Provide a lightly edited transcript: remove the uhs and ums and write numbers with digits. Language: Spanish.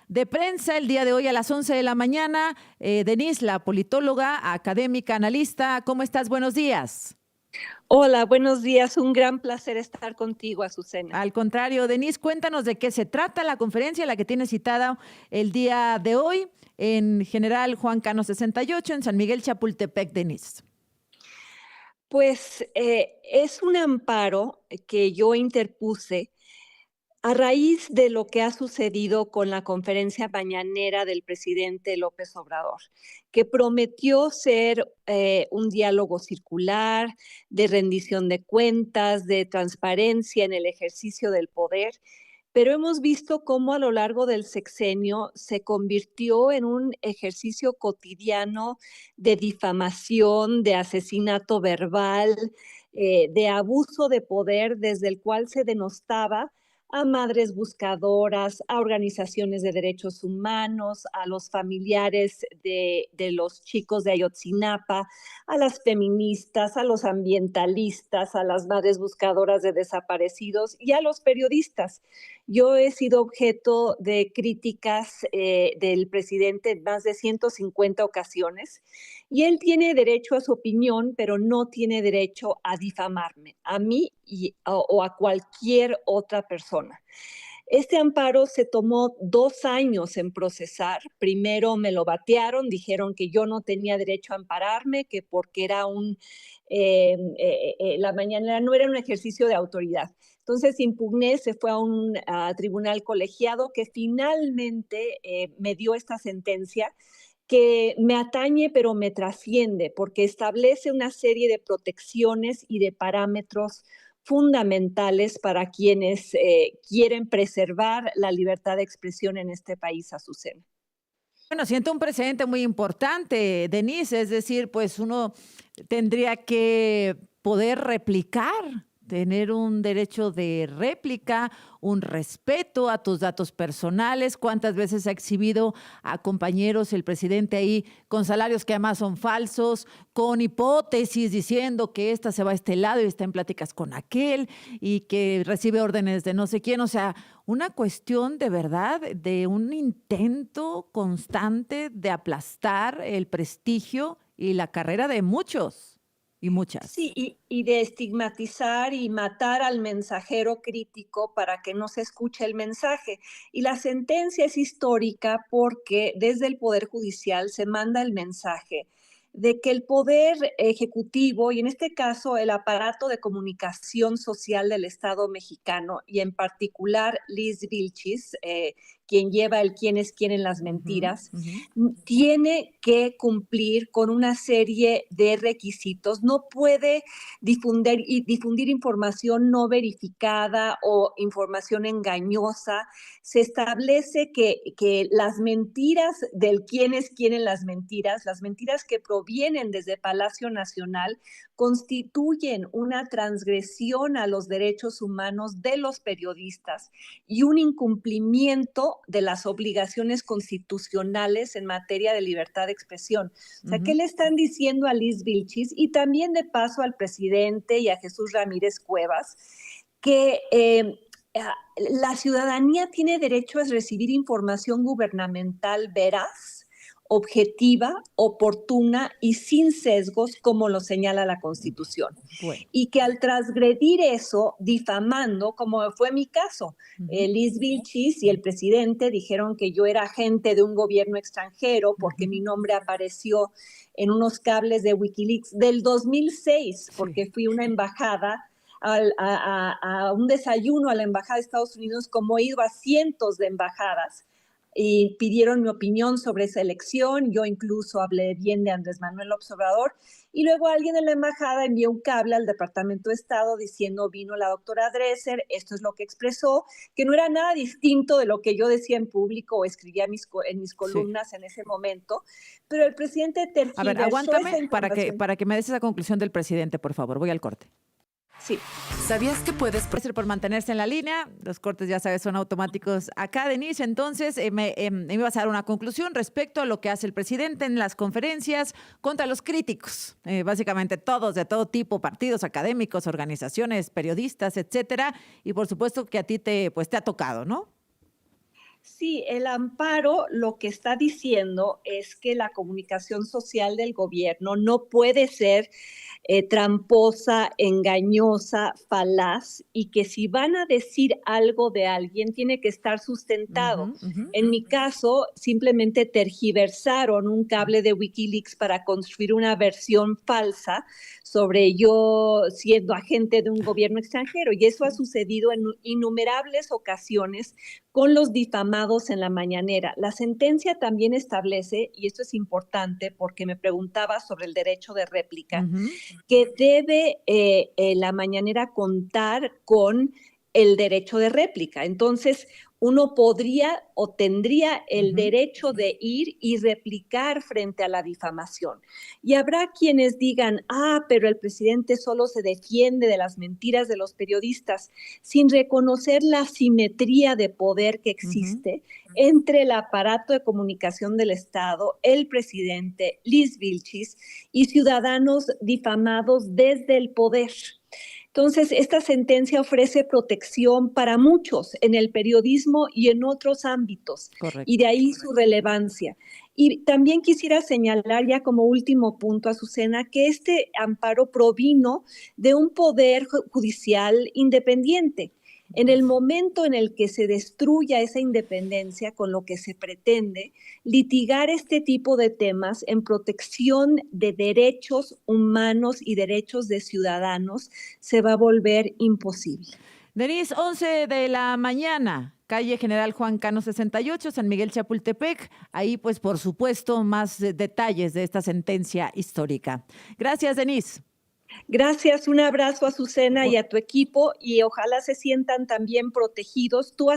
de prensa el día de hoy a las 11 de la mañana. Denise, la politóloga, académica, analista, ¿cómo estás? Buenos días. Hola, buenos días. Un gran placer estar contigo, Azucena. Al contrario, Denise, cuéntanos de qué se trata la conferencia, la que tienes citada el día de hoy en General Juan Cano 68 en San Miguel Chapultepec, Denise. Pues es un amparo que yo interpuse a raíz de lo que ha sucedido con la conferencia mañanera del presidente López Obrador, que prometió ser un diálogo circular, de rendición de cuentas, de transparencia en el ejercicio del poder, pero hemos visto cómo a lo largo del sexenio se convirtió en un ejercicio cotidiano de difamación, de asesinato verbal, de abuso de poder, desde el cual se denostaba a madres buscadoras, a organizaciones de derechos humanos, a los familiares de los chicos de Ayotzinapa, a las feministas, a los ambientalistas, a las madres buscadoras de desaparecidos y a los periodistas. Yo he sido objeto de críticas del presidente en más de 150 ocasiones y él tiene derecho a su opinión, pero no tiene derecho a difamarme, a mí o a cualquier otra persona. Este amparo se tomó 2 años en procesar. Primero me lo batearon, dijeron que yo no tenía derecho a ampararme, que porque era la mañanera no era un ejercicio de autoridad. Entonces impugné, se fue a un tribunal colegiado que finalmente me dio esta sentencia que me atañe pero me trasciende porque establece una serie de protecciones y de parámetros fundamentales para quienes quieren preservar la libertad de expresión en este país, Azucena. Bueno, siento un precedente muy importante, Denise, es decir, pues uno tendría que poder replicar, tener un derecho de réplica, un respeto a tus datos personales. ¿Cuántas veces ha exhibido a compañeros el presidente ahí con salarios que además son falsos, con hipótesis diciendo que esta se va a este lado y está en pláticas con aquel y que recibe órdenes de no sé quién? O sea, una cuestión de verdad de un intento constante de aplastar el prestigio y la carrera de muchos y Sí, muchas. y de estigmatizar y matar al mensajero crítico para que no se escuche el mensaje. Y la sentencia es histórica porque desde el Poder Judicial se manda el mensaje de que el Poder Ejecutivo, y en este caso el aparato de comunicación social del Estado mexicano, y en particular Liz Vilchis, quien lleva el quién es quién en las Ujú, mentiras, ujú. tiene que cumplir con una serie de requisitos. No puede difundir información no verificada o información engañosa. Se establece que las mentiras del quién es quién en las mentiras que provienen desde Palacio Nacional, constituyen una transgresión a los derechos humanos de los periodistas y un incumplimiento de las obligaciones constitucionales en materia de libertad de expresión. O sea, ¿qué Ujú. le están diciendo a Liz Vilchis y también de paso al presidente y a Jesús Ramírez Cuevas? Que la ciudadanía tiene derecho a recibir información gubernamental veraz, objetiva, oportuna y sin sesgos, como lo señala la Constitución. Bueno. Y que al transgredir eso, difamando, como fue mi caso, Ujú, Liz Vilchis y el presidente dijeron que yo era agente de un gobierno extranjero porque ujú. mi nombre apareció en unos cables de Wikileaks del 2006, Sí. porque fui una embajada a un desayuno a la Embajada de Estados Unidos, como he ido a cientos de embajadas, y pidieron mi opinión sobre esa elección. Yo incluso hablé bien de Andrés Manuel López Obrador, y luego alguien en la embajada envió un cable al Departamento de Estado diciendo vino la doctora Dresser, esto es lo que expresó, que no era nada distinto de lo que yo decía en público o escribía en mis Sí. columnas en ese momento, pero el presidente A ver, tergiversó esa aguántame información. para que me des esa conclusión del presidente, por favor. Voy al corte. Sí. ¿Sabías que puedes... Gracias por mantenerse en la línea. Los cortes, ya sabes, son automáticos acá, Denise. Entonces, me ibas a dar una conclusión respecto a lo que hace el presidente en las conferencias contra los críticos. Básicamente todos, de todo tipo, partidos académicos, organizaciones, periodistas, etcétera. Y por supuesto que a ti pues, te ha tocado, ¿no? Sí, el amparo lo que está diciendo es que la comunicación social del gobierno no puede ser tramposa, engañosa, falaz, y que si van a decir algo de alguien tiene que estar sustentado. Ujú, ujú. En mi caso, simplemente tergiversaron un cable de Wikileaks para construir una versión falsa sobre yo siendo agente de un gobierno extranjero, y eso ha sucedido en innumerables ocasiones con los difamados en la mañanera. La sentencia también establece, y esto es importante porque me preguntaba sobre el derecho de réplica, Ujú. que debe la mañanera contar con el derecho de réplica. Entonces, uno podría o tendría el Ujú. derecho de ir y replicar frente a la difamación. Y habrá quienes digan, pero el presidente solo se defiende de las mentiras de los periodistas, sin reconocer la simetría de poder que Ujú. existe entre el aparato de comunicación del Estado, el presidente, Liz Vilchis, y ciudadanos difamados desde el poder. Entonces, esta sentencia ofrece protección para muchos en el periodismo y en otros ámbitos, y Correcto. de ahí su relevancia. Y también quisiera señalar ya como último punto, Azucena, que este amparo provino de un poder judicial independiente. En el momento en el que se destruya esa independencia, con lo que se pretende, litigar este tipo de temas en protección de derechos humanos y derechos de ciudadanos se va a volver imposible. Denise, 11 de la mañana, calle General Juan Cano 68, San Miguel Chapultepec. Ahí, pues, por supuesto, más detalles de esta sentencia histórica. Gracias, Denise. Gracias, un abrazo a Azucena y a tu equipo, y ojalá se sientan también protegidos. Tú has